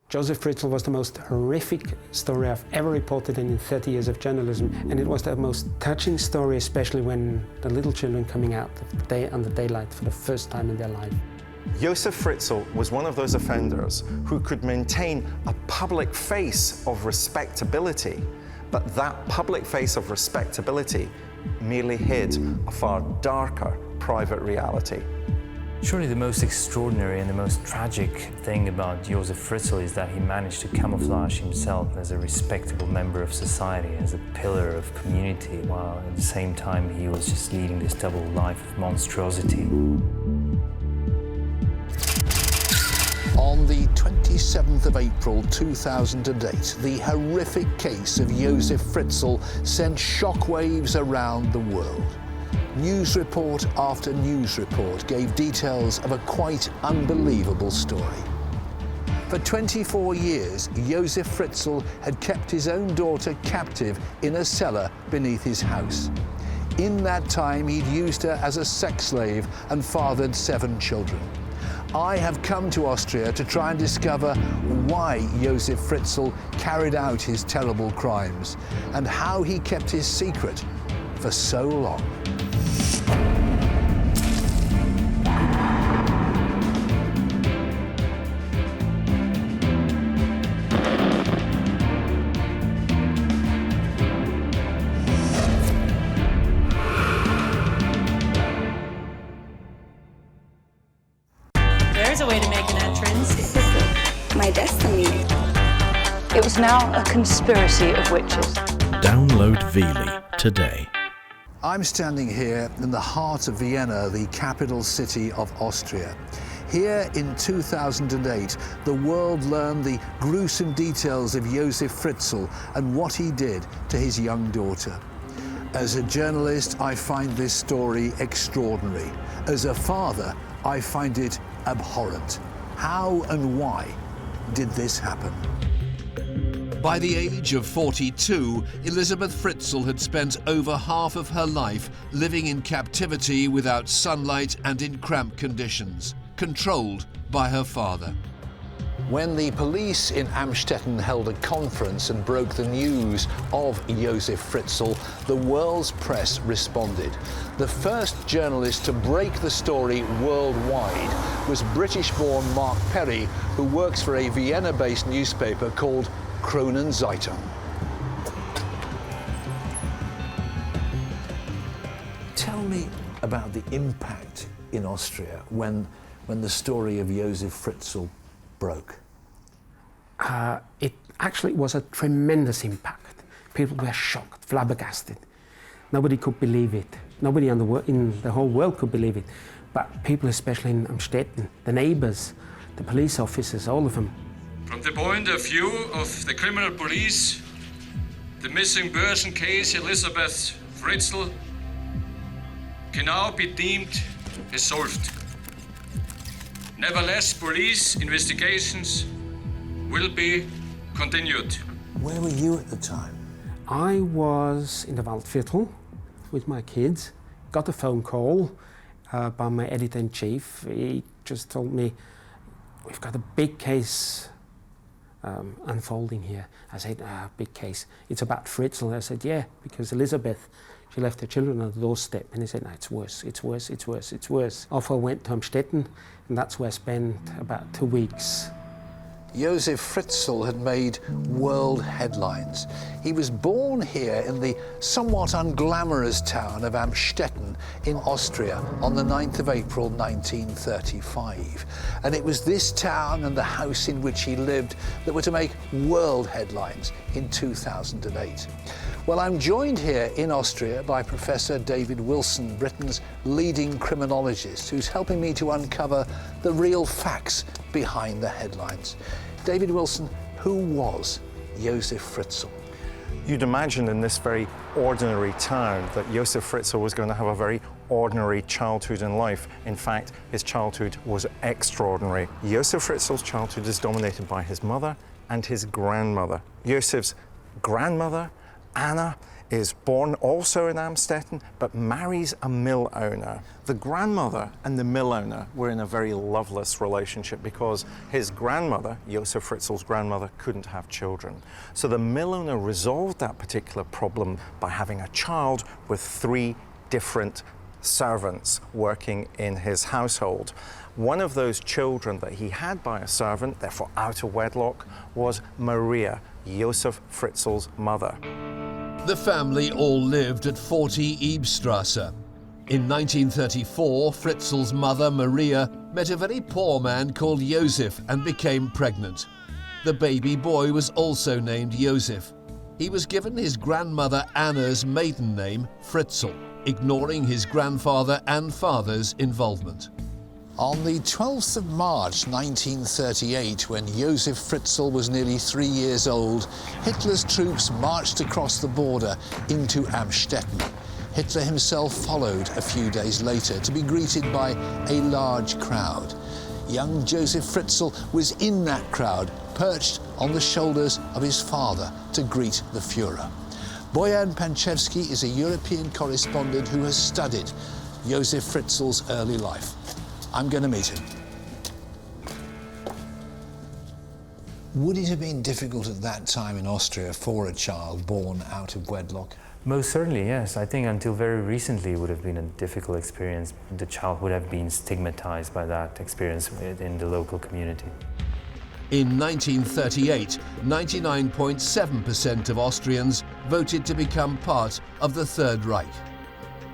Josef Fritzl was the most horrific story I've ever reported in 30 years of journalism, and it was the most touching story, especially when the little children coming out under daylight for the first time in their life. Josef Fritzl was one of those offenders who could maintain a public face of respectability, but that public face of respectability merely hid a far darker private reality. Surely the most extraordinary and the most tragic thing about Josef Fritzl is that he managed to camouflage himself as a respectable member of society, as a pillar of community, while at the same time he was just leading this double life of monstrosity. On the 27th of April 2008, the horrific case of Josef Fritzl sent shockwaves around the world. News report after news report gave details of a quite unbelievable story. For 24 years, Josef Fritzl had kept his own daughter captive in a cellar beneath his house. In that time, he'd used her as a sex slave and fathered 7 children. I have come to Austria to try and discover why Josef Fritzl carried out his terrible crimes and how he kept his secret for so long. There's a way to make an entrance. This is my destiny. It was now a conspiracy of witches. Download Veely today. I'm standing here in the heart of Vienna, the capital city of Austria. Here in 2008, the world learned the gruesome details of Josef Fritzl and what he did to his young daughter. As a journalist, I find this story extraordinary. As a father, I find it abhorrent. How and why did this happen? By the age of 42, Elisabeth Fritzl had spent over half of her life living in captivity without sunlight and in cramped conditions, controlled by her father. When the police in Amstetten held a conference and broke the news of Josef Fritzl, the world's press responded. The first journalist to break the story worldwide was British-born Mark Perry, who works for a Vienna-based newspaper called Kronenzeitung. Tell me about the impact in Austria when the story of Josef Fritzl broke. It actually was a tremendous impact. People were shocked, flabbergasted. Nobody could believe it. Nobody in the whole world could believe it. But people, especially in Amstetten, the neighbors, the police officers, all of them. From the point of view of the criminal police, the missing person case, Elisabeth Fritzl, can now be deemed as solved. Nevertheless, police investigations will be continued. Where were you at the time? I was in the Waldviertel with my kids, got a phone call by my editor-in-chief. He just told me, we've got a big case unfolding here. I said, big case. It's about Fritzl. I said, yeah, because Elisabeth, she left her children on the doorstep. And he said, no, it's worse, it's worse, it's worse, it's worse. Off I went to Amstetten, and that's where I spent about 2 weeks. Josef Fritzl had made world headlines. He was born here in the somewhat unglamorous town of Amstetten in Austria on the 9th of April 1935. And it was this town and the house in which he lived that were to make world headlines in 2008. Well, I'm joined here in Austria by Professor David Wilson, Britain's leading criminologist, who's helping me to uncover the real facts behind the headlines. David Wilson, who was Josef Fritzl? You'd imagine in this very ordinary town that Josef Fritzl was going to have a very ordinary childhood in life. In fact, his childhood was extraordinary. Josef Fritzl's childhood is dominated by his mother and his grandmother. Josef's grandmother, Anna, is born also in Amstetten, but marries a mill owner. The grandmother and the mill owner were in a very loveless relationship because his grandmother, Josef Fritzl's grandmother, couldn't have children. So the mill owner resolved that particular problem by having a child with 3 different servants working in his household. One of those children that he had by a servant, therefore out of wedlock, was Maria, Josef Fritzl's mother. The family all lived at 40 Ebestrasse. In 1934, Fritzl's mother, Maria, met a very poor man called Josef and became pregnant. The baby boy was also named Josef. He was given his grandmother Anna's maiden name, Fritzel, ignoring his grandfather and father's involvement. On the 12th of March 1938, when Josef Fritzl was nearly 3 years old, Hitler's troops marched across the border into Amstetten. Hitler himself followed a few days later to be greeted by a large crowd. Young Josef Fritzl was in that crowd, perched on the shoulders of his father to greet the Führer. Bojan Panchevsky is a European correspondent who has studied Josef Fritzl's early life. I'm going to meet him. Would it have been difficult at that time in Austria for a child born out of wedlock? Most certainly, yes. I think until very recently it would have been a difficult experience. The child would have been stigmatized by that experience in the local community. In 1938, 99.7% of Austrians voted to become part of the Third Reich.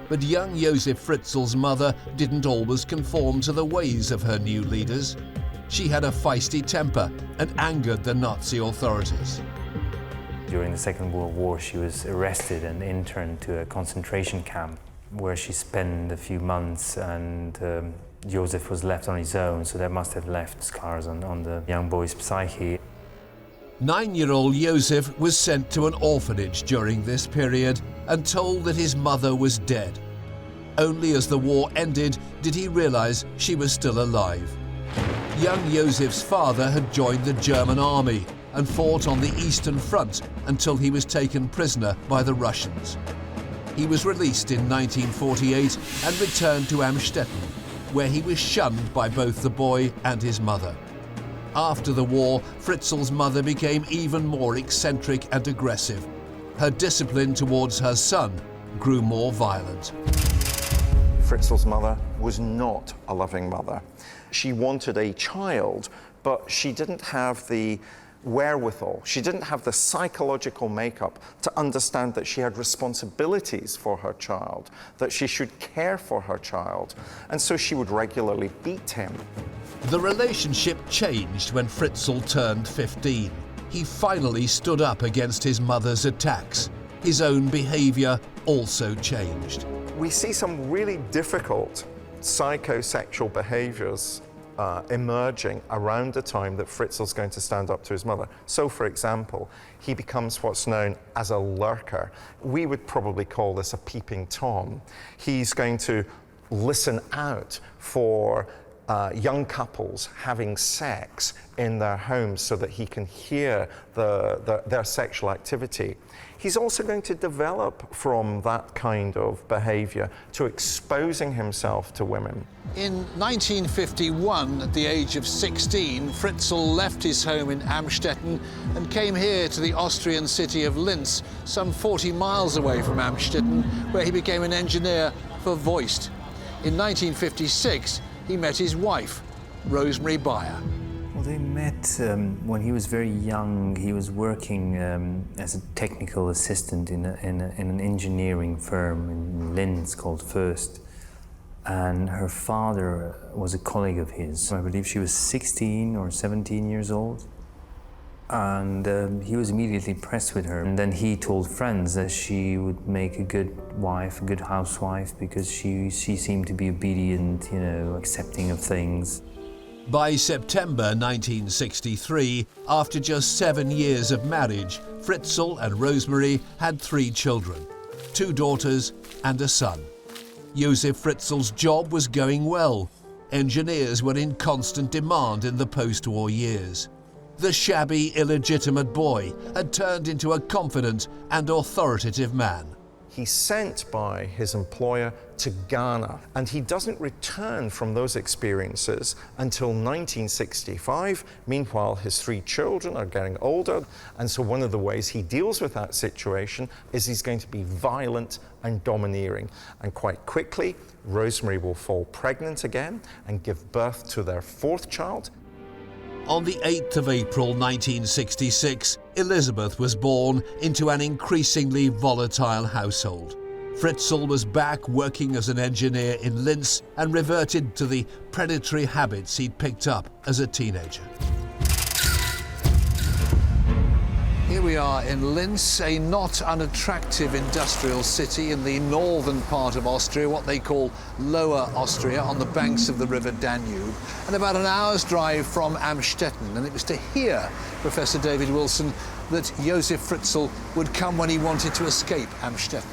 But young Josef Fritzl's mother didn't always conform to the ways of her new leaders. She had a feisty temper and angered the Nazi authorities. During the Second World War, she was arrested and interned to a concentration camp where she spent a few months, and Josef was left on his own, so that must have left scars on the young boy's psyche. 9-year-old Josef was sent to an orphanage during this period and told that his mother was dead. Only as the war ended did he realize she was still alive. Young Josef's father had joined the German army and fought on the Eastern Front until he was taken prisoner by the Russians. He was released in 1948 and returned to Amstetten, where he was shunned by both the boy and his mother. After the war, Fritzl's mother became even more eccentric and aggressive. Her discipline towards her son grew more violent. Fritzl's mother was not a loving mother. She wanted a child, but she didn't have the wherewithal. She didn't have the psychological makeup to understand that she had responsibilities for her child, that she should care for her child, and so she would regularly beat him. The relationship changed when Fritzl turned 15. He finally stood up against his mother's attacks. His own behavior also changed. We see some really difficult psychosexual behaviors emerging around the time that Fritzl's going to stand up to his mother. So, for example, he becomes what's known as a lurker. We would probably call this a peeping Tom. He's going to listen out for young couples having sex in their homes so that he can hear their sexual activity. He's also going to develop from that kind of behavior to exposing himself to women. In 1951, at the age of 16, Fritzl left his home in Amstetten and came here to the Austrian city of Linz, some 40 miles away from Amstetten, where he became an engineer for Voist. In 1956, he met his wife, Rosemary Bayer. Well, they met when he was very young. He was working as a technical assistant in an engineering firm in Linz called First. And her father was a colleague of his. I believe she was 16 or 17 years old. And he was immediately impressed with her. And then he told friends that she would make a good wife, a good housewife, because she seemed to be obedient, you know, accepting of things. By September 1963, after just 7 years of marriage, Fritzl and Rosemary had 3 children, 2 daughters and a son. Josef Fritzl's job was going well. Engineers were in constant demand in the post-war years. The shabby, illegitimate boy had turned into a confident and authoritative man. He's sent by his employer to Ghana, and he doesn't return from those experiences until 1965. Meanwhile, his 3 children are getting older, and so one of the ways he deals with that situation is he's going to be violent and domineering. And quite quickly, Rosemary will fall pregnant again and give birth to their 4th child. On the 8th of April 1966, Elizabeth was born into an increasingly volatile household. Fritzel was back working as an engineer in Linz and reverted to the predatory habits he'd picked up as a teenager. Here we are in Linz, a not unattractive industrial city in the northern part of Austria, what they call Lower Austria, on the banks of the river Danube, and about an hour's drive from Amstetten. And it was to here, Professor David Wilson, that Josef Fritzl would come when he wanted to escape Amstetten.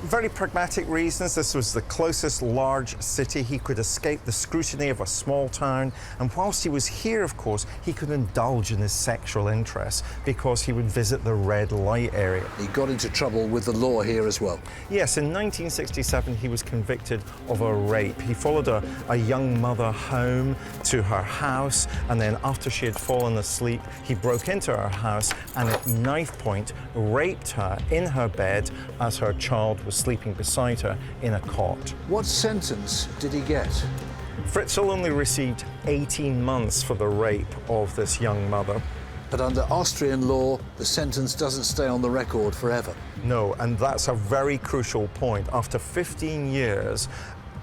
Very pragmatic reasons. This was the closest large city. He could escape the scrutiny of a small town. And whilst he was here, of course, he could indulge in his sexual interests because he would visit the red light area. He got into trouble with the law here as well. Yes, in 1967, he was convicted of a rape. He followed a young mother home to her house, and then after she had fallen asleep, he broke into her house and at knife point raped her in her bed as her child was sleeping beside her in a cot. What sentence did he get? Fritzel only received 18 months for the rape of this young mother. But under Austrian law, the sentence doesn't stay on the record forever. No, and that's a very crucial point. After 15 years,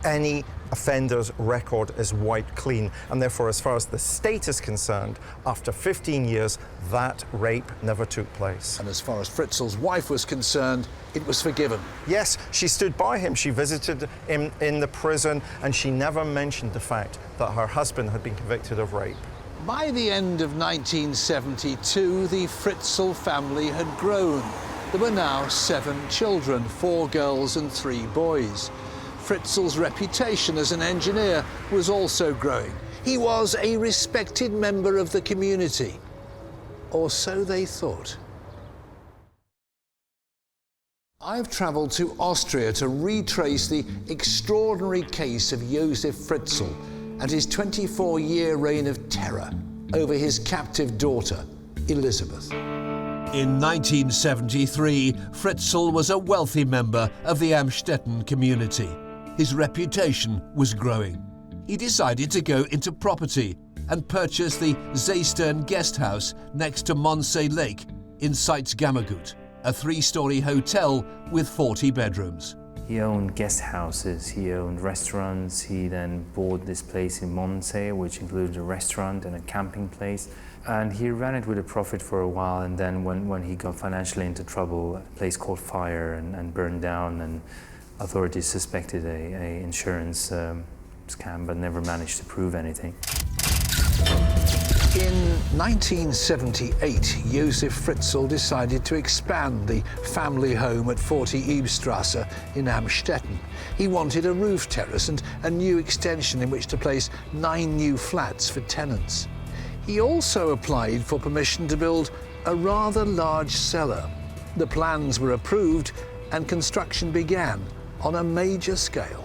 any offender's record is wiped clean, and therefore, as far as the state is concerned, after 15 years, that rape never took place. And as far as Fritzel's wife was concerned, it was forgiven. Yes, she stood by him. She visited him in the prison, and she never mentioned the fact that her husband had been convicted of rape. By the end of 1972, the Fritzel family had grown. There were now 7 children, 4 girls and 3 boys. Fritzel's reputation as an engineer was also growing. He was a respected member of the community, or so they thought. I've travelled to Austria to retrace the extraordinary case of Josef Fritzl and his 24-year reign of terror over his captive daughter, Elizabeth. In 1973, Fritzel was a wealthy member of the Amstetten community. His reputation was growing. He decided to go into property and purchase the Seestern guest house next to Mondsee Lake in Salzkammergut, a 3-story hotel with 40 bedrooms. He owned guest houses, he owned restaurants, he then bought this place in Mondsee, which included a restaurant and a camping place. And he ran it with a profit for a while, and then when he got financially into trouble, a place caught fire and burned down, and authorities suspected a insurance scam, but never managed to prove anything. In 1978, Josef Fritzl decided to expand the family home at 40 Ebestrasse in Amstetten. He wanted a roof terrace and a new extension in which to place 9 new flats for tenants. He also applied for permission to build a rather large cellar. The plans were approved and construction began on a major scale.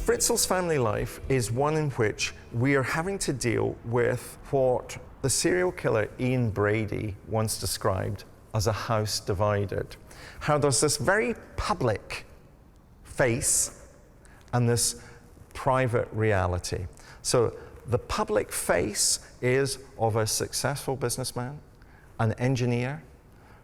Fritzel's family life is one in which we are having to deal with what the serial killer Ian Brady once described as a house divided. How there's this very public face and this private reality. So the public face is of a successful businessman, an engineer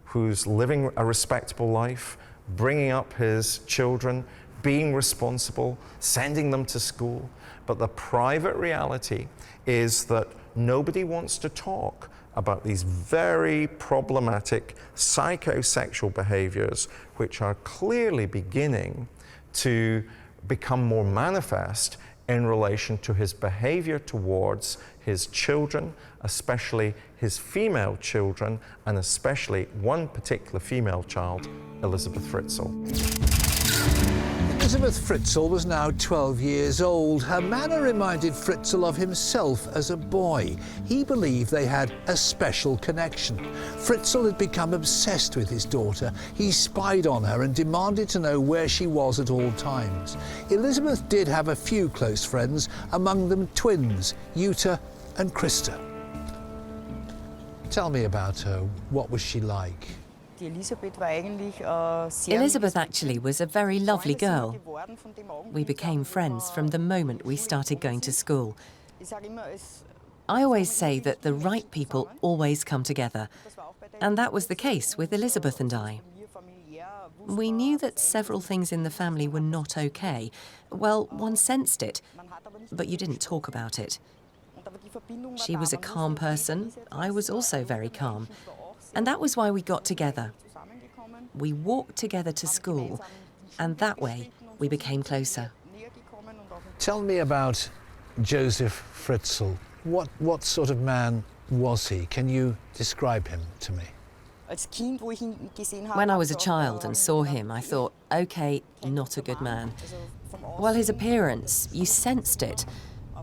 who's living a respectable life, bringing up his children, being responsible, sending them to school. But the private reality is that nobody wants to talk about these very problematic psychosexual behaviors, which are clearly beginning to become more manifest in relation to his behavior towards his children, especially his female children, and especially one particular female child, Elizabeth Fritzl. The Elizabeth Fritzl was now 12 years old. Her manner reminded Fritzel of himself as a boy. He believed they had a special connection. Fritzel had become obsessed with his daughter. He spied on her and demanded to know where she was at all times. Elizabeth did have a few close friends, among them twins, Jutta and Christa. Tell me about her. What was she like? Elizabeth actually was a very lovely girl. We became friends from the moment we started going to school. I always say that the right people always come together, and that was the case with Elizabeth and I. We knew that several things in the family were not okay. Well, one sensed it, but you didn't talk about it. She was a calm person. I was also very calm. And that was why we got together. We walked together to school, and that way we became closer. Tell me about Josef Fritzl. What sort of man was he? Can you describe him to me? When I was a child and saw him, I thought, OK, not a good man. Well, his appearance, you sensed it,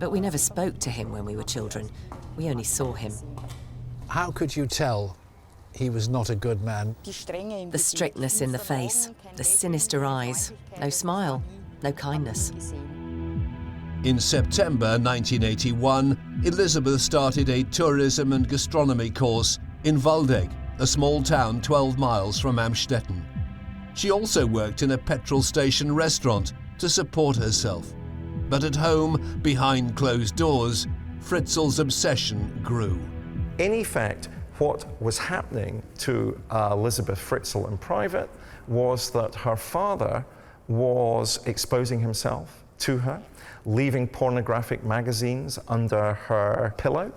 but we never spoke to him when we were children. We only saw him. How could you tell he was not a good man? The strictness in the face, the sinister eyes, no smile, no kindness. In September 1981, Elizabeth started a tourism and gastronomy course in Waldeck, a small town 12 miles from Amstetten. She also worked in a petrol station restaurant to support herself. But at home, behind closed doors, Fritzl's obsession grew. In effect, what was happening to Elizabeth Fritzl in private was that her father was exposing himself to her, leaving pornographic magazines under her pillow,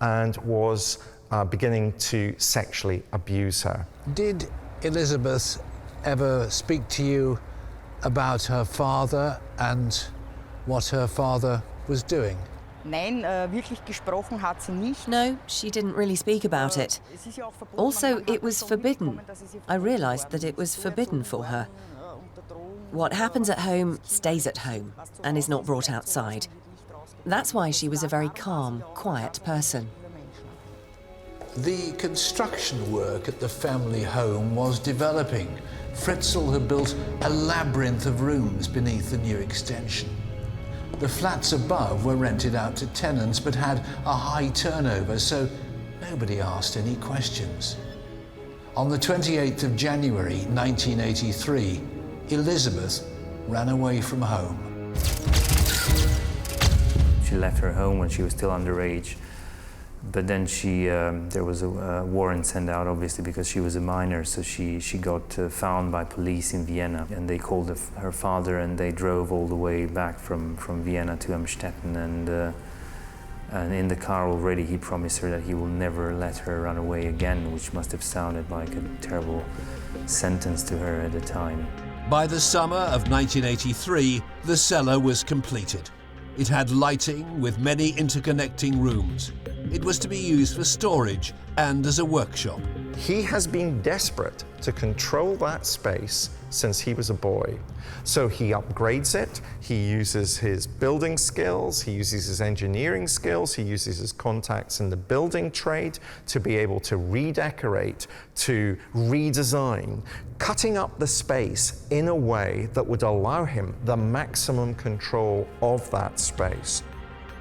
and was beginning to sexually abuse her. Did Elizabeth ever speak to you about her father and what her father was doing? No, she didn't really speak about it. Also, it was forbidden. I realised that it was forbidden for her. What happens at home stays at home and is not brought outside. That's why she was a very calm, quiet person. The construction work at the family home was developing. Fritzl had built a labyrinth of rooms beneath the new extension. The flats above were rented out to tenants but had a high turnover, so nobody asked any questions. On the 28th of January 1983, Elizabeth ran away from home. She left her home when she was still underage, but then there was a warrant sent out, obviously, because she was a minor, so she got found by police in Vienna, and they called her father, and they drove all the way back from Vienna to Amstetten, and in the car already he promised her that he will never let her run away again, which must have sounded like a terrible sentence to her at the time. By the summer of 1983, the cellar was completed. It had lighting with many interconnecting rooms. It was to be used for storage and as a workshop. He has been desperate to control that space since he was a boy. So he upgrades it, he uses his building skills, he uses his engineering skills, he uses his contacts in the building trade to be able to redecorate, to redesign, cutting up the space in a way that would allow him the maximum control of that space.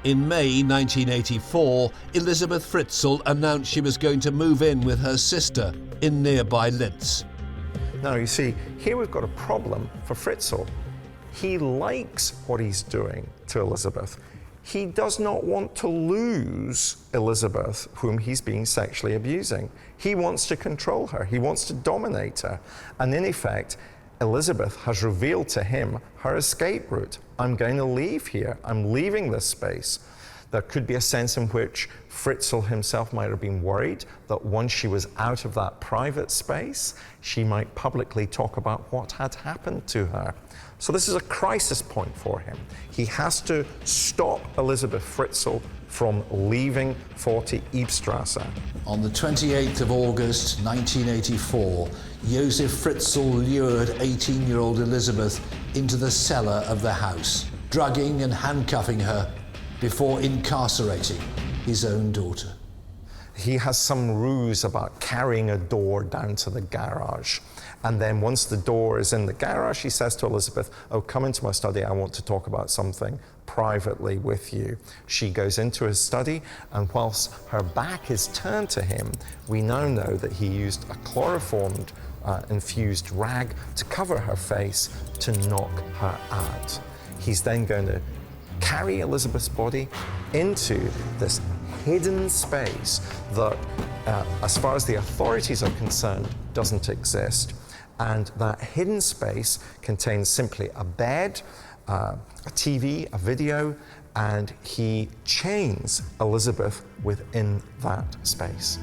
In May 1984, Elizabeth Fritzl announced she was going to move in with her sister in nearby Linz. Now you see, here we've got a problem for Fritzl. He likes what he's doing to Elizabeth. He does not want to lose Elizabeth, whom he's being sexually abusing. He wants to control her, he wants to dominate her. And in effect, Elizabeth has revealed to him her escape route. I'm going to leave here, I'm leaving this space. There could be a sense in which Fritzl himself might have been worried that once she was out of that private space, she might publicly talk about what had happened to her. So this is a crisis point for him. He has to stop Elizabeth Fritzl from leaving 40 Eibstrasse. On the 28th of August 1984, Josef Fritzl lured 18-year-old Elizabeth into the cellar of the house, drugging and handcuffing her before incarcerating his own daughter. He has some ruse about carrying a door down to the garage. And then once the door is in the garage, he says to Elizabeth, "Oh, come into my study, I want to talk about something privately with you." She goes into his study, and whilst her back is turned to him, we now know that he used a chloroformed infused rag to cover her face to knock her out. He's then going to carry Elizabeth's body into this hidden space that, as far as the authorities are concerned, doesn't exist. And that hidden space contains simply a bed, a TV, a video, and he chains Elizabeth within that space.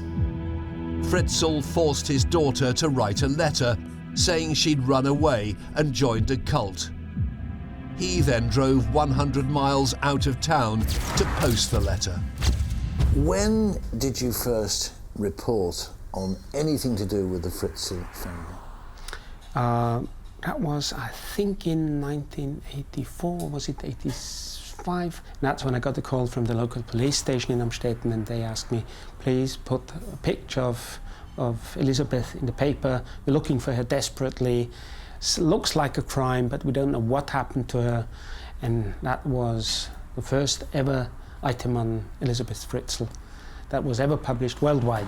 Fritzl forced his daughter to write a letter saying she'd run away and joined a cult. He then drove 100 miles out of town to post the letter. When did you first report on anything to do with the Fritzl family? That was, I think, in 1984, was it 85? That's when I got a call from the local police station in Amstetten, and they asked me, please put a picture of Elizabeth in the paper. We're looking for her desperately. Looks like a crime, but we don't know what happened to her. And that was the first ever item on Elizabeth Fritzl that was ever published worldwide.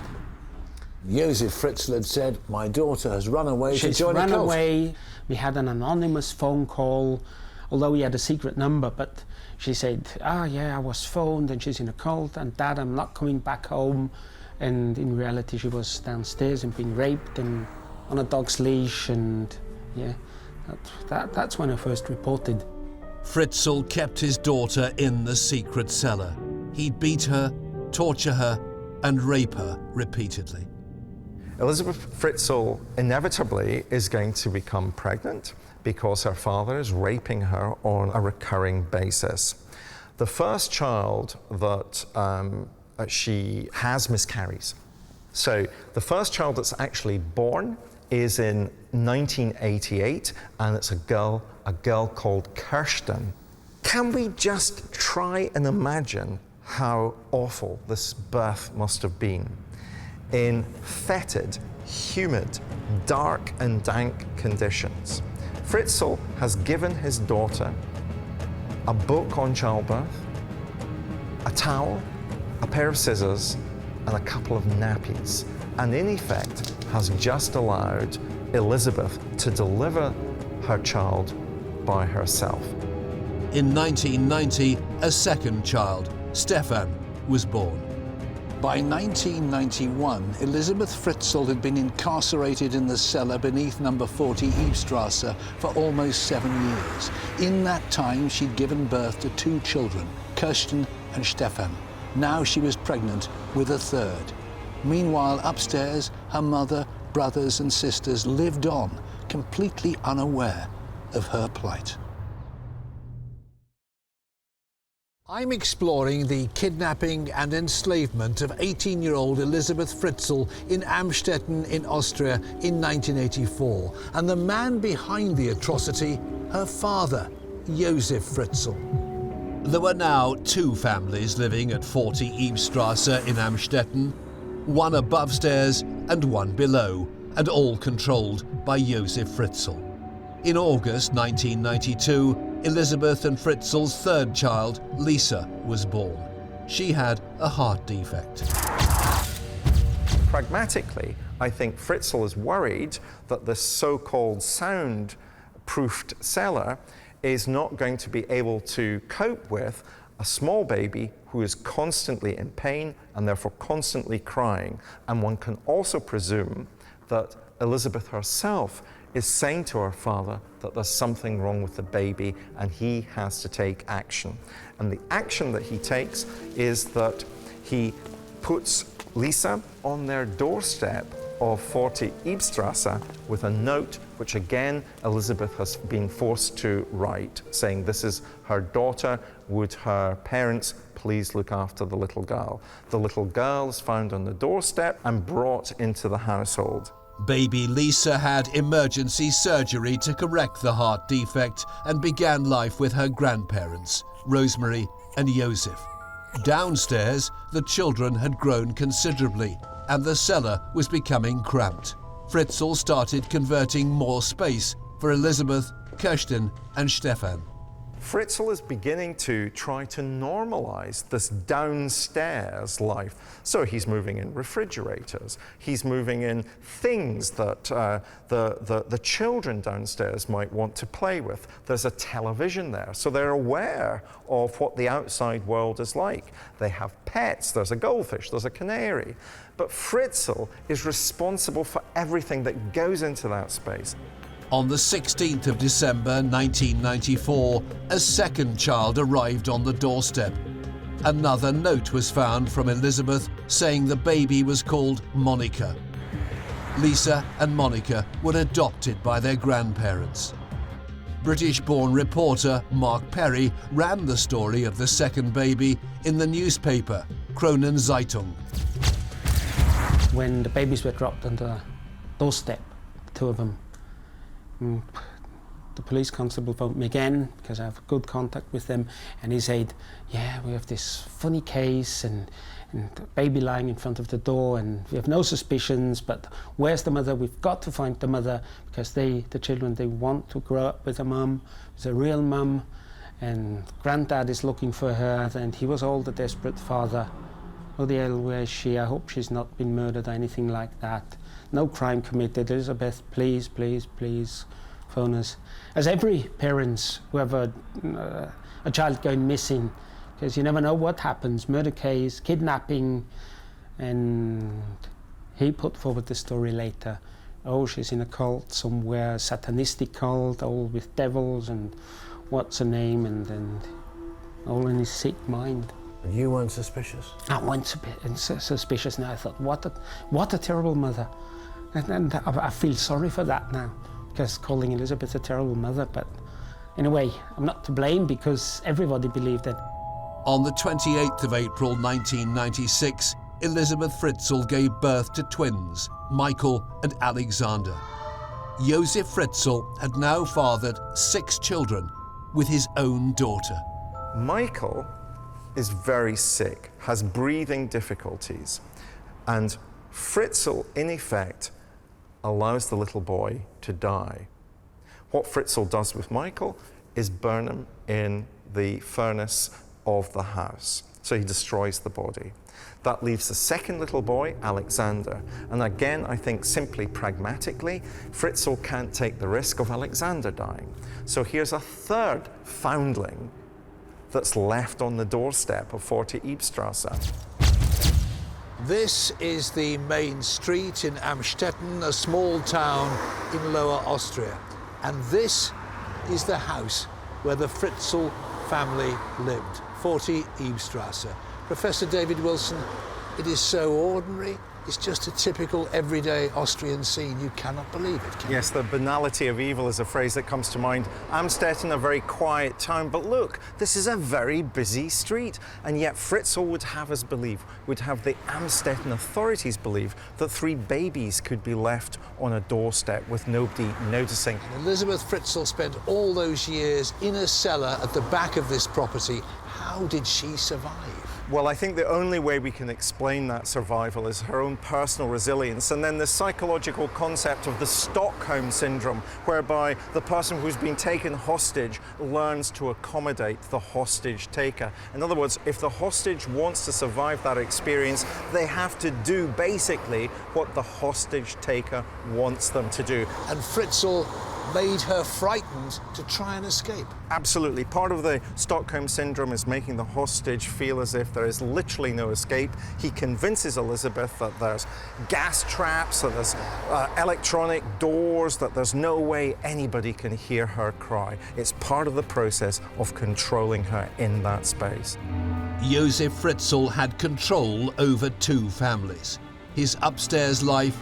Josef Fritzl had said, "My daughter has run away to join a cult." She's run away. We had an anonymous phone call, although we had a secret number, but she said, yeah, I was phoned and she's in a cult, and Dad, I'm not coming back home. And in reality, she was downstairs and being raped and on a dog's leash, and yeah, that's when I first reported. Fritzl kept his daughter in the secret cellar. He'd beat her, torture her, and rape her repeatedly. Elizabeth Fritzl inevitably is going to become pregnant because her father is raping her on a recurring basis. The first child that she has miscarries. So the first child that's actually born is in 1988, and it's a girl called Kirsten. Can we just try and imagine how awful this birth must have been? In fetid, humid, dark and dank conditions. Fritzl has given his daughter a book on childbirth, a towel, a pair of scissors, and a couple of nappies, and in effect has just allowed Elizabeth to deliver her child by herself. In 1990, a second child, Stefan, was born. By 1991, Elizabeth Fritzl had been incarcerated in the cellar beneath number 40 Eibstrasse for almost 7 years. In that time, she'd given birth to 2 children, Kirsten and Stefan. Now she was pregnant with a third. Meanwhile, upstairs, her mother, brothers and sisters lived on, completely unaware of her plight. I'm exploring the kidnapping and enslavement of 18-year-old Elizabeth Fritzl in Amstetten in Austria in 1984, and the man behind the atrocity, her father, Josef Fritzl. There were now 2 families living at 40 Eibstrasse in Amstetten, one above stairs and one below, and all controlled by Josef Fritzl. In August 1992, Elizabeth and Fritzl's third child, Lisa, was born. She had a heart defect. Pragmatically, I think Fritzl is worried that this so-called sound-proofed cellar is not going to be able to cope with a small baby who is constantly in pain and therefore constantly crying. And one can also presume that Elizabeth herself is saying to her father that there's something wrong with the baby and he has to take action. And the action that he takes is that he puts Lisa on their doorstep of 40 Eibstrasse with a note which again Elizabeth has been forced to write, saying this is her daughter, would her parents please look after the little girl. The little girl is found on the doorstep and brought into the household. Baby Lisa had emergency surgery to correct the heart defect and began life with her grandparents, Rosemary and Josef. Downstairs, the children had grown considerably and the cellar was becoming cramped. Fritzl started converting more space for Elizabeth, Kirsten and Stefan. Fritzl is beginning to try to normalize this downstairs life. So he's moving in refrigerators, he's moving in things that the children downstairs might want to play with. There's a television there, so they're aware of what the outside world is like. They have pets, there's a goldfish, there's a canary. But Fritzl is responsible for everything that goes into that space. On the 16th of December 1994, a second child arrived on the doorstep. Another note was found from Elizabeth saying the baby was called Monica. Lisa and Monica were adopted by their grandparents. British-born reporter Mark Perry ran the story of the second baby in the newspaper, Kronen Zeitung. When the babies were dropped on the doorstep, the two of them, the police constable phoned me again because I have good contact with them, and he said, yeah, we have this funny case and the baby lying in front of the door and we have no suspicions, but where's the mother? We've got to find the mother because the children, they want to grow up with a mum, with a real mum, and granddad is looking for her, and he was all the desperate father. Oh, the hell, where is she? I hope she's not been murdered or anything like that. No crime committed. Elizabeth, please, please, please phone us. As every parents who have a child going missing, because you never know what happens, murder case, kidnapping, and he put forward the story later. Oh, she's in a cult somewhere, satanistic cult, all with devils and what's her name, and all in his sick mind. And you weren't suspicious? I wasn't suspicious now. I thought, what a terrible mother. And I feel sorry for that now, because calling Elizabeth a terrible mother, but in a way, I'm not to blame because everybody believed it. On the 28th of April 1996, Elizabeth Fritzl gave birth to twins, Michael and Alexander. Josef Fritzl had now fathered 6 children with his own daughter. Michael is very sick, has breathing difficulties, and Fritzl, in effect, allows the little boy to die. What Fritzl does with Michael is burn him in the furnace of the house. So he destroys the body. That leaves the second little boy, Alexander. And again, I think simply pragmatically, Fritzl can't take the risk of Alexander dying. So here's a third foundling that's left on the doorstep of 40 Eibstrasse. This is the main street in Amstetten, a small town in Lower Austria. And this is the house where the Fritzl family lived, 40 Eibstrasse. Professor David Wilson, it is so ordinary. It's just a typical everyday Austrian scene. You cannot believe it, can you? Yes, the banality of evil is a phrase that comes to mind. Amstetten, a very quiet town, but look, this is a very busy street. And yet Fritzl would have us believe, would have the Amstetten authorities believe, that 3 babies could be left on a doorstep with nobody noticing. And Elizabeth Fritzl spent all those years in a cellar at the back of this property. How did she survive? Well, I think the only way we can explain that survival is her own personal resilience, and then the psychological concept of the Stockholm syndrome, whereby the person who's been taken hostage learns to accommodate the hostage taker. In other words, if the hostage wants to survive that experience, they have to do basically what the hostage taker wants them to do. And Fritzl made her frightened to try and escape. Absolutely. Part of the Stockholm syndrome is making the hostage feel as if there is literally no escape. He convinces Elizabeth that there's gas traps, that there's electronic doors, that there's no way anybody can hear her cry. It's part of the process of controlling her in that space. Josef Fritzl had control over 2 families, his upstairs life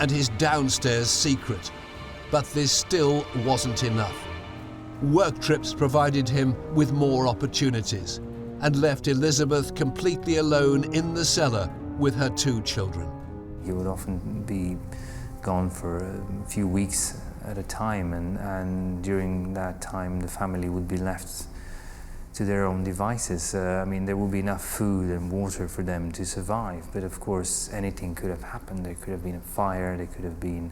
and his downstairs secret. But this still wasn't enough. Work trips provided him with more opportunities and left Elizabeth completely alone in the cellar with her 2 children. He would often be gone for a few weeks at a time, and during that time the family would be left to their own devices. I mean, there would be enough food and water for them to survive, but of course anything could have happened. There could have been a fire, there could have been,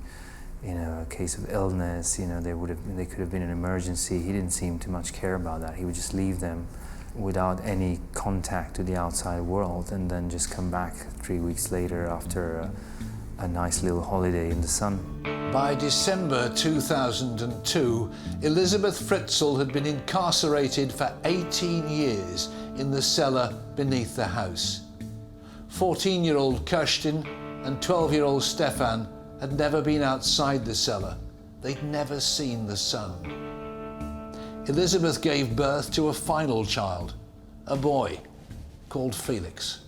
you know, a case of illness, you know, there could have been an emergency. He didn't seem to much care about that. He would just leave them without any contact to the outside world and then just come back 3 weeks later after a nice little holiday in the sun. By December 2002, Elizabeth Fritzl had been incarcerated for 18 years in the cellar beneath the house. 14-year-old Kerstin and 12-year-old Stefan had never been outside the cellar. They'd never seen the sun. Elizabeth gave birth to a final child, a boy called Felix.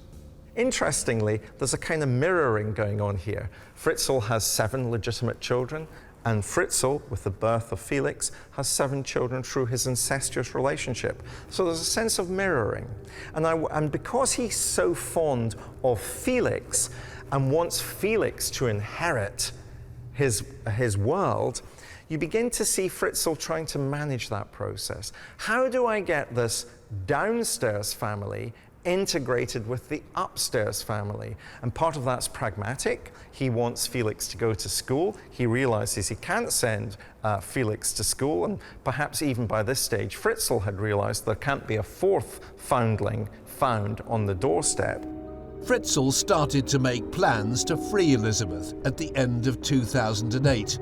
Interestingly, there's a kind of mirroring going on here. Fritzl has 7 legitimate children, and Fritzl, with the birth of Felix, has 7 children through his incestuous relationship. So there's a sense of mirroring. And because he's so fond of Felix and wants Felix to inherit his world, you begin to see Fritzl trying to manage that process. How do I get this downstairs family integrated with the upstairs family? And part of that's pragmatic. He wants Felix to go to school. He realizes he can't send Felix to school, and perhaps even by this stage, Fritzl had realized there can't be a 4th foundling found on the doorstep. Fritzl started to make plans to free Elizabeth at the end of 2008.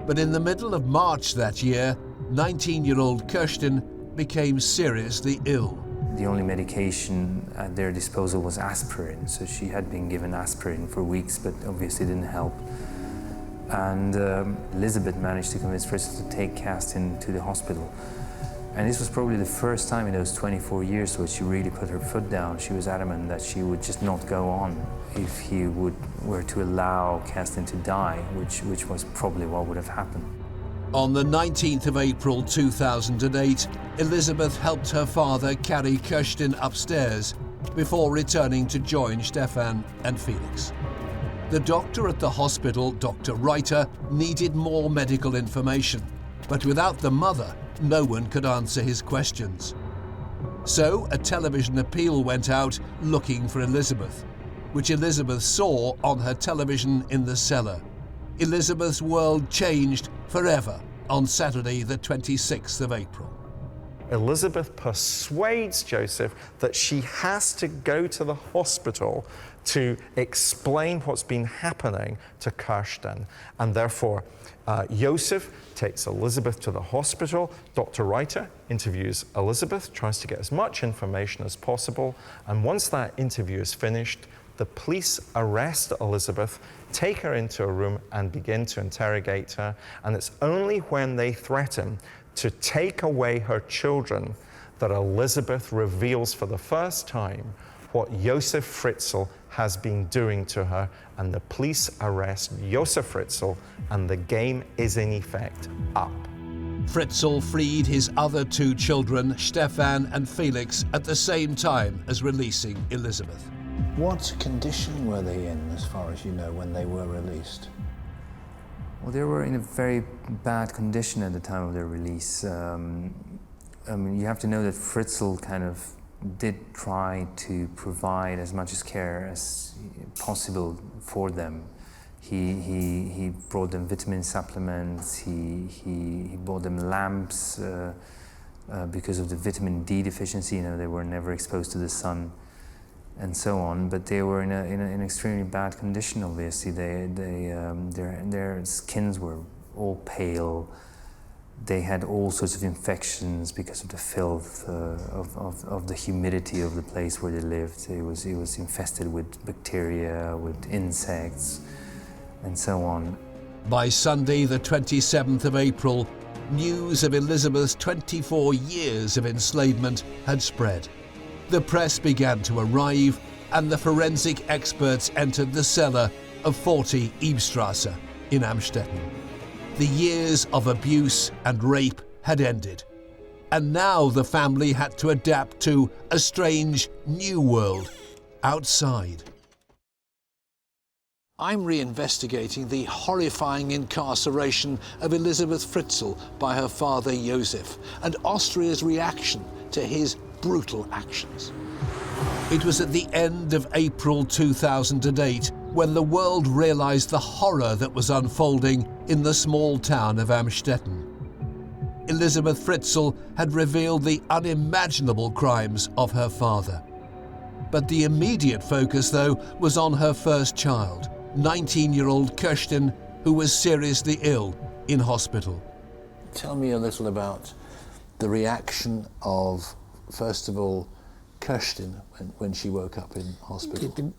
But in the middle of March that year, 19-year-old Kerstin became seriously ill. The only medication at their disposal was aspirin, so she had been given aspirin for weeks, but obviously didn't help. And Elizabeth managed to convince Fritzel to take Kerstin to the hospital. And this was probably the first time in those 24 years where she really put her foot down. She was adamant that she would just not go on if he were to allow Kerstin to die, which was probably what would have happened. On the 19th of April 2008, Elizabeth helped her father carry Kerstin upstairs before returning to join Stefan and Felix. The doctor at the hospital, Dr. Reiter, needed more medical information, but without the mother, no one could answer his questions. So a television appeal went out looking for Elizabeth, which Elizabeth saw on her television in the cellar. Elizabeth's world changed forever on Saturday, the 26th of April. Elizabeth persuades Josef that she has to go to the hospital to explain what's been happening to Kerstin. And therefore, Josef takes Elizabeth to the hospital. Dr. Reiter interviews Elizabeth, tries to get as much information as possible. And once that interview is finished, the police arrest Elizabeth, take her into a room and begin to interrogate her. And it's only when they threaten to take away her children that Elizabeth reveals for the first time what Josef Fritzl has been doing to her, and the police arrest Josef Fritzl, and the game is in effect up. Fritzl freed his other 2 children, Stefan and Felix, at the same time as releasing Elizabeth. What condition were they in, as far as you know, when they were released? Well, they were in a very bad condition at the time of their release. I mean, you have to know that Fritzl kind of did try to provide as much care as possible for them. He brought them vitamin supplements, he bought them lamps because of the vitamin D deficiency. You know, they were never exposed to the sun and so on, but they were in an extremely bad condition, obviously. Their skins were all pale. They had all sorts of infections because of the filth, of the humidity of the place where they lived. It was infested with bacteria, with insects, and so on. By Sunday, the 27th of April, news of Elizabeth's 24 years of enslavement had spread. The press began to arrive, and the forensic experts entered the cellar of 40 Ebestrasse, in Amstetten. The years of abuse and rape had ended, and now the family had to adapt to a strange new world outside. I'm reinvestigating the horrifying incarceration of Elisabeth Fritzl by her father Josef and Austria's reaction to his brutal actions. It was at the end of April 2008 when the world realized the horror that was unfolding in the small town of Amstetten. Elisabeth Fritzl had revealed the unimaginable crimes of her father. But the immediate focus, though, was on her first child, 19-year-old Kerstin, who was seriously ill in hospital. Tell me a little about the reaction of, first of all, Kerstin when she woke up in hospital.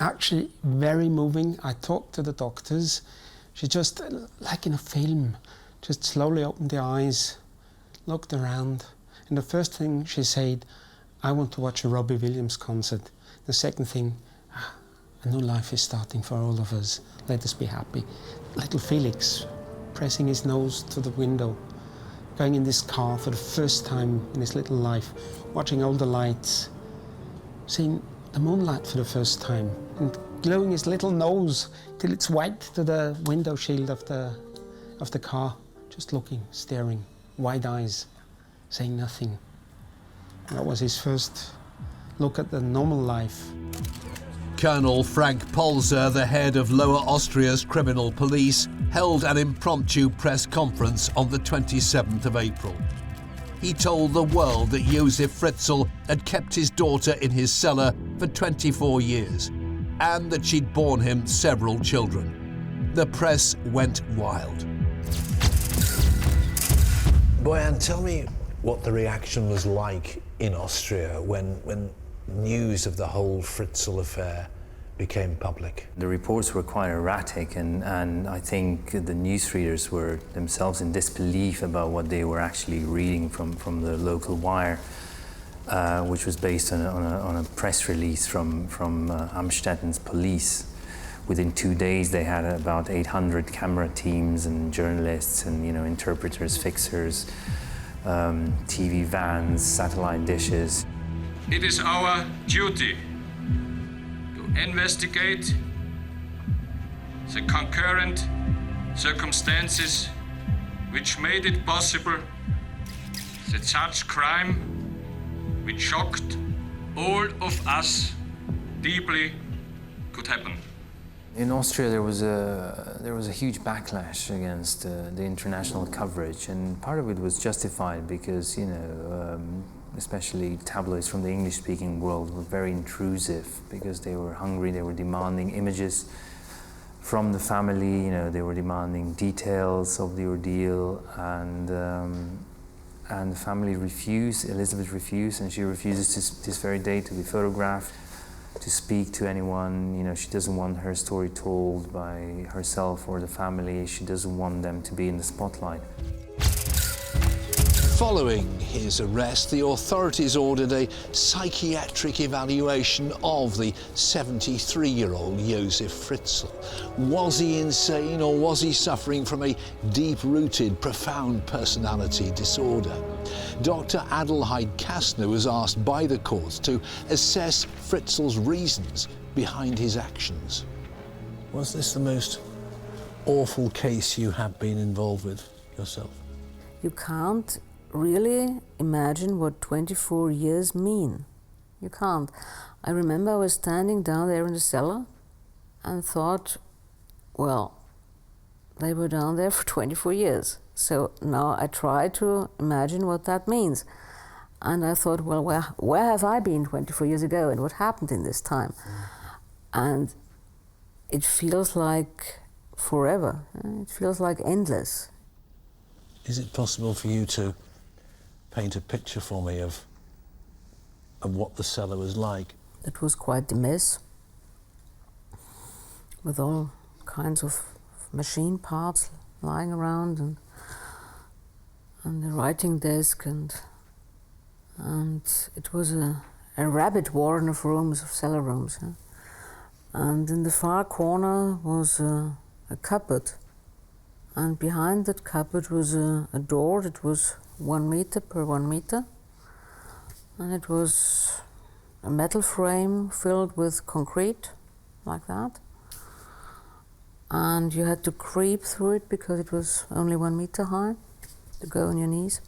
Actually, very moving. I talked to the doctors. She just, like in a film, just slowly opened the eyes, looked around, and the first thing she said, "I want to watch a Robbie Williams concert." The second thing, "A new life is starting for all of us. Let us be happy." Little Felix, pressing his nose to the window, going in this car for the first time in his little life, watching all the lights, seeing the moonlight for the first time, and gluing his little nose till it's white to the window shield of the car, just looking, staring, wide eyes, saying nothing. That was his first look at the normal life. Colonel Frank Polzer, the head of Lower Austria's criminal police, held an impromptu press conference on the 27th of April. He told the world that Josef Fritzl had kept his daughter in his cellar for 24 years and that she'd borne him several children. The press went wild. Boyan, tell me what the reaction was like in Austria when news of the whole Fritzl affair became public. The reports were quite erratic, and I think the newsreaders were themselves in disbelief about what they were actually reading from the local wire, which was based on a press release from Amstetten's police. Within 2 days, they had about 800 camera teams and journalists and interpreters, fixers, TV vans, satellite dishes. It is our duty to investigate the concurrent circumstances which made it possible that such crime, which shocked all of us deeply, could happen. In Austria, there was a huge backlash against the international coverage, and part of it was justified because especially tabloids from the English-speaking world were very intrusive because they were hungry, they were demanding images from the family, they were demanding details of the ordeal, and the family refused, Elisabeth refused, and she refuses this very day to be photographed, to speak to anyone. She doesn't want her story told by herself or the family. She doesn't want them to be in the spotlight. Following his arrest, the authorities ordered a psychiatric evaluation of the 73-year-old Josef Fritzl. Was he insane, or was he suffering from a deep-rooted, profound personality disorder? Dr. Adelheid Kastner was asked by the court to assess Fritzl's reasons behind his actions. Was this the most awful case you have been involved with yourself? You can't really imagine what 24 years mean. You can't. I remember I was standing down there in the cellar and thought, well, they were down there for 24 years. So now I try to imagine what that means. And I thought, well, where have I been 24 years ago, and what happened in this time? And it feels like forever. It feels like endless. Is it possible for you to paint a picture for me of what the cellar was like? It was quite a mess, with all kinds of machine parts lying around, and the writing desk, and it was a rabbit warren of rooms, of cellar rooms. And in the far corner was a a cupboard. And behind that cupboard was a door that was 1 meter per 1 meter. And it was a metal frame filled with concrete, like that. And you had to creep through it because it was only 1 meter high, to go on your knees.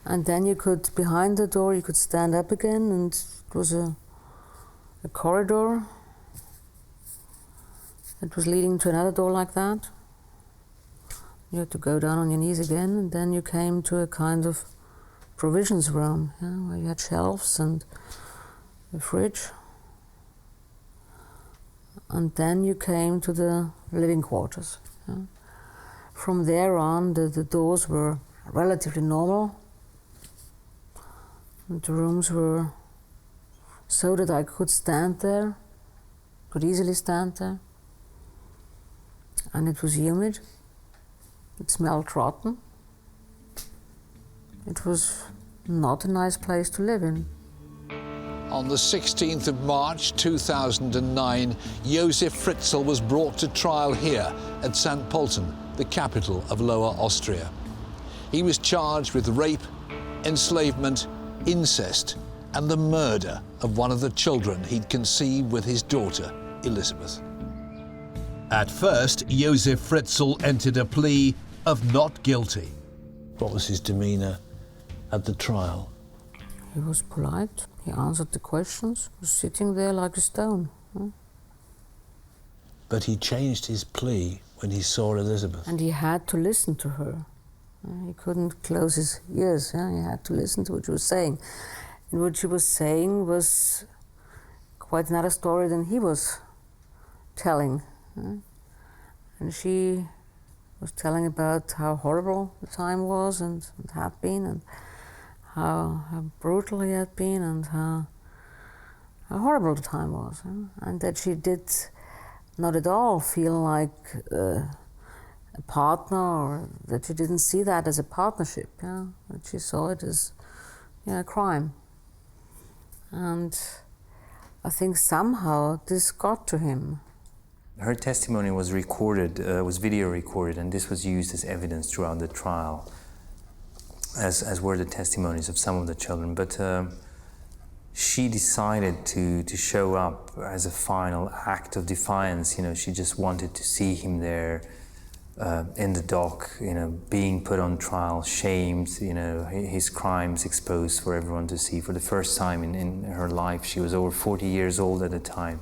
And then you could, behind the door, you could stand up again, and it was a corridor that was leading to another door like that. You had to go down on your knees again, and then you came to a kind of provisions room, where you had shelves and a fridge. And then you came to the living quarters. From there on, the doors were relatively normal. And the rooms were so that I could stand there, could easily stand there. And it was humid. It smelled rotten. It was not a nice place to live in. On the 16th of March 2009, Josef Fritzl was brought to trial here at St. Pölten, the capital of Lower Austria. He was charged with rape, enslavement, incest, and the murder of one of the children he'd conceived with his daughter, Elisabeth. At first, Josef Fritzl entered a plea of not guilty. What was his demeanour at the trial? He was polite. He answered the questions. He was sitting there like a stone. But he changed his plea when he saw Elisabeth. And he had to listen to her. He couldn't close his ears. He had to listen to what she was saying. And what she was saying was quite another story than he was telling. And she was telling about how horrible the time was and had been, and how brutal he had been, and how horrible the time was. And that she did not at all feel like a partner, or that she didn't see that as a partnership. That she saw it as a crime. And I think somehow this got to him. Her testimony was recorded, was video recorded, and this was used as evidence throughout the trial, as were the testimonies of some of the children. But she decided to show up as a final act of defiance. She just wanted to see him there in the dock, being put on trial, shamed, his crimes exposed for everyone to see for the first time in her life. She was over 40 years old at the time.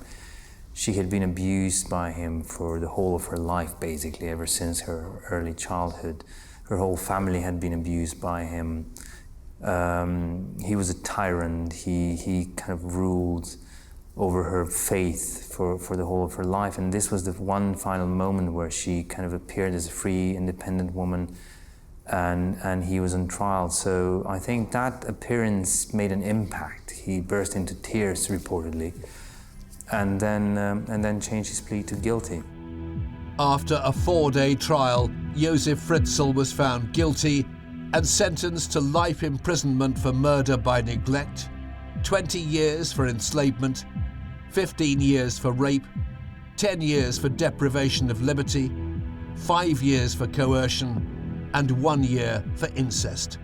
She had been abused by him for the whole of her life, basically, ever since her early childhood. Her whole family had been abused by him. He was a tyrant. He kind of ruled over her faith for the whole of her life. And this was the one final moment where she kind of appeared as a free, independent woman, and he was on trial. So I think that appearance made an impact. He burst into tears, reportedly, and then changed his plea to guilty. After a 4-day trial, Josef Fritzl was found guilty and sentenced to life imprisonment for murder by neglect, 20 years for enslavement, 15 years for rape, 10 years for deprivation of liberty, 5 years for coercion, and 1 year for incest.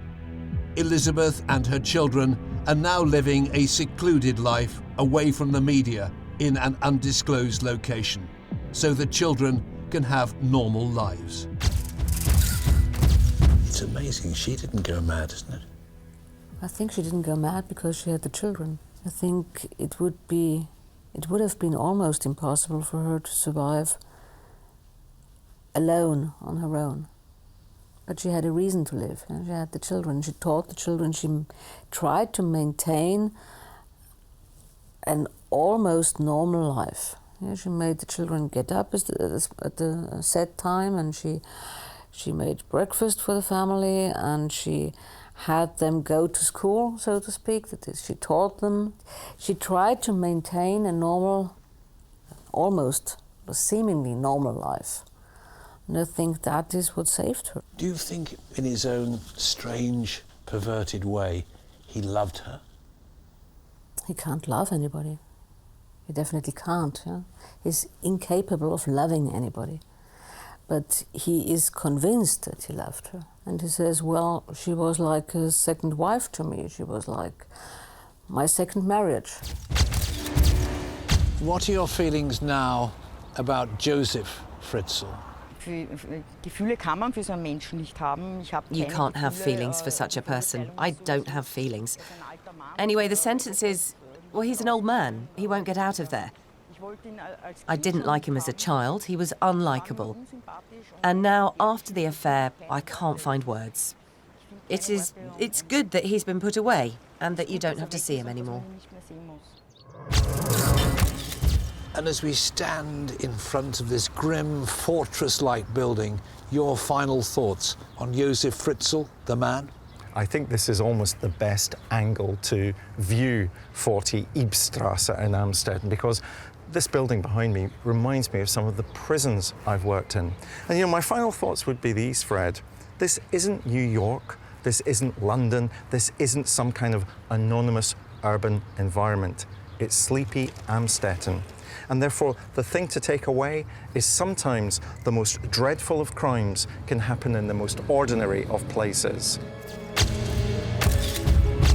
Elisabeth and her children are now living a secluded life away from the media in an undisclosed location, so the children can have normal lives. It's amazing she didn't go mad, isn't it? I think she didn't go mad because she had the children. I think it would have been almost impossible for her to survive alone on her own. But she had a reason to live. She had the children. She taught the children. She tried to maintain an almost normal life. She made the children get up at the set time, and she made breakfast for the family, and she had them go to school, so to speak. That is, she taught them. She tried to maintain a normal, almost a seemingly normal life. And I think that is what saved her. Do you think, in his own strange, perverted way, he loved her? He can't love anybody. He definitely can't. Yeah? He's incapable of loving anybody. But he is convinced that he loved her. And he says, well, she was like a second wife to me. She was like my second marriage. What are your feelings now about Josef Fritzl? You can't have feelings for such a person. I don't have feelings. Anyway, the sentence is, well, he's an old man. He won't get out of there. I didn't like him as a child. He was unlikable. And now, after the affair, I can't find words. It's good that he's been put away and that you don't have to see him anymore. And as we stand in front of this grim fortress-like building, your final thoughts on Josef Fritzl, the man? I think this is almost the best angle to view 40 Ibstrasse in Amstetten, because this building behind me reminds me of some of the prisons I've worked in. And my final thoughts would be these, Fred. This isn't New York, this isn't London, this isn't some kind of anonymous urban environment. It's sleepy Amstetten. And therefore, the thing to take away is sometimes the most dreadful of crimes can happen in the most ordinary of places.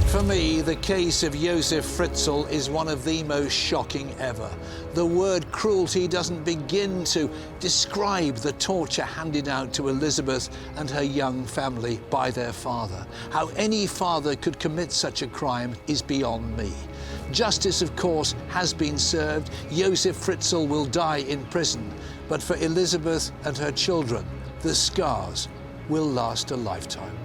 For me, the case of Josef Fritzl is one of the most shocking ever. The word cruelty doesn't begin to describe the torture handed out to Elizabeth and her young family by their father. How any father could commit such a crime is beyond me. Justice, of course, has been served. Josef Fritzl will die in prison. But for Elizabeth and her children, the scars will last a lifetime.